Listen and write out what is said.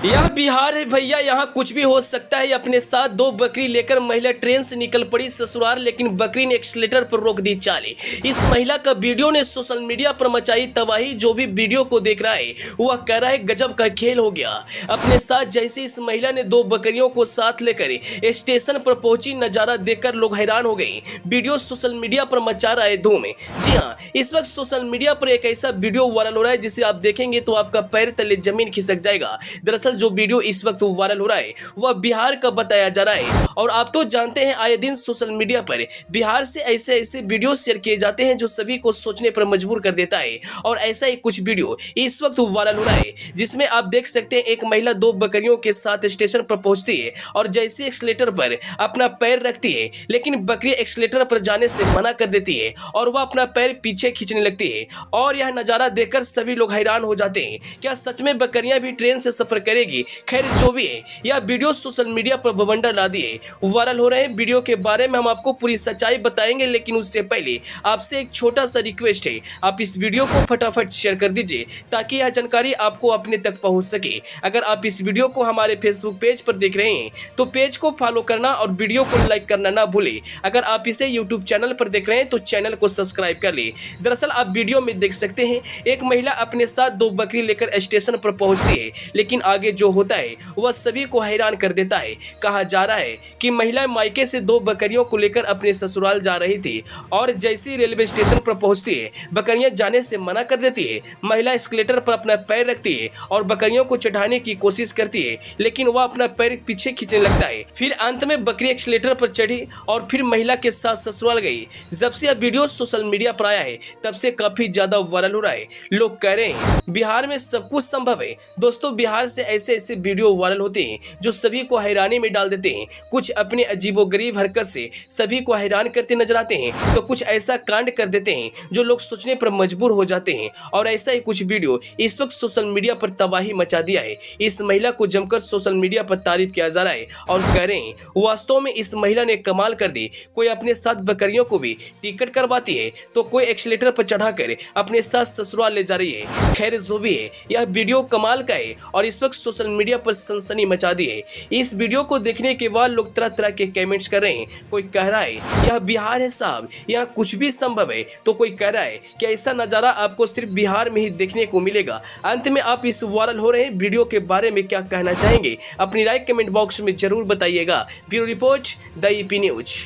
यह बिहार है भैया, यहाँ कुछ भी हो सकता है। अपने साथ 2 बकरी लेकर महिला ट्रेन से निकल पड़ी ससुराल, लेकिन बकरी ने एक्सीलेटर पर रोक दी चाली। इस महिला का वीडियो ने सोशल मीडिया पर मचाई तबाही। जो भी वीडियो को देख रहा है वह कह रहा है गजब का खेल हो गया। अपने साथ जैसे इस महिला ने 2 बकरियों को साथ लेकर स्टेशन पर पहुंची, नजारा देखकर लोग हैरान हो गए। वीडियो सोशल मीडिया पर मचा रहा है धूम। जी हाँ, इस वक्त सोशल मीडिया पर एक ऐसा वीडियो वायरल हो रहा है जिसे आप देखेंगे तो आपका पैर तले जमीन खिसक जाएगा। दरअसल जो वीडियो इस वक्त वायरल हो रहा है वह बिहार का बताया जा रहा है। और आप तो जानते हैं आए दिन सोशल मीडिया पर बिहार से ऐसे वीडियो शेयर किए जाते हैं जो सभी को सोचने पर मजबूर कर देता है। और ऐसा ही कुछ वीडियो इस वक्त वायरल हो रहा है जिसमें आप देख सकते हैं एक महिला 2 बकरियों के साथ स्टेशन पर पहुंचती है और जैसे एक्सीलेटर पर अपना पैर रखती है, लेकिन बकरी एक्सीलेटर पर जाने से मना कर देती है और वह अपना पैर पीछे खींचने लगती है। और यह नजारा देखकर सभी लोग हैरान हो जाते हैं। क्या सच में बकरियां भी ट्रेन से सफर करेगी? खैर जो भी है, यह वीडियो सोशल मीडिया पर बवंडर ला दिए वायरल हो रहे हैं। वीडियो के बारे में हम आपको पूरी सच्चाई बताएंगे, लेकिन उससे पहले आपसे एक छोटा सा रिक्वेस्ट है, आप इस वीडियो को फटाफट शेयर कर दीजिए ताकि यह जानकारी आपको अपने तक पहुंच सके। अगर आप इस वीडियो को हमारे फेसबुक पेज पर देख रहे हैं तो पेज को फॉलो करना और वीडियो को लाइक करना ना भूलें। अगर आप इसे यूट्यूब चैनल पर देख रहे हैं तो चैनल को सब्सक्राइब कर ले। दरअसल आप वीडियो में देख सकते हैं एक महिला अपने साथ 2 बकरी लेकर स्टेशन पर पहुंचती है, लेकिन आगे जो होता है वह सभी को हैरान कर देता है। कहा जा रहा है कि महिला मायके से 2 बकरियों को लेकर अपने ससुराल जा रही थी और जैसे ही रेलवे स्टेशन पर पहुंचती है बकरियां जाने से मना कर देती है। महिला एस्केलेटर पर अपना पैर रखती है और बकरियों को चढ़ाने की कोशिश करती है, लेकिन वह अपना पैर पीछे खींचने लगता है। फिर अंत में बकरी एक्सीलेटर पर चढ़ी और फिर महिला के साथ ससुराल गई। जब से यह वीडियो सोशल मीडिया पर आया है तब से काफी ज्यादा वायरल हो रहा है। लोग कह रहे हैं बिहार में सब कुछ संभव है। दोस्तों, बिहार से ऐसे वीडियो वायरल होते हैं जो सभी को हैरानी में डाल देते हैं। कुछ अपने अजीबोगरीब हरकत से सभी को हैरान करते नजर आते हैं तो कुछ ऐसा कांड कर देते हैं जो लोग सोचने पर मजबूर हो जाते हैं। और ऐसा ही कुछ वीडियो इस वक्त सोशल मीडिया पर तबाही मचा दिया है। इस महिला को जमकर सोशल मीडिया पर तारीफ किया जा रहा है और कह रहे हैं वास्तव में इस महिला ने कमाल कर दी। कोई अपने साथ बकरियों को भी टिकट करवाती है तो कोई एक्सीलेटर पर चढ़ाकर अपने साथ ससुराल ले जा रही है। खैर जो भी है, यह वीडियो कमाल का है और इस वक्त सोशल मीडिया पर सनसनी मचा दी है। इस वीडियो को देखने के बाद लोग तरह तरह के कमेंट्स कर रहे हैं। कोई कह रहा है यह बिहार है साहब, यहाँ कुछ भी संभव है, तो कोई कह रहा है कि ऐसा नजारा आपको सिर्फ बिहार में ही देखने को मिलेगा। अंत में आप इस वायरल हो रहे वीडियो के बारे में क्या कहना चाहेंगे? अपनी राय कमेंट बॉक्स में जरूर बताइएगा। Bureau report, the EP news.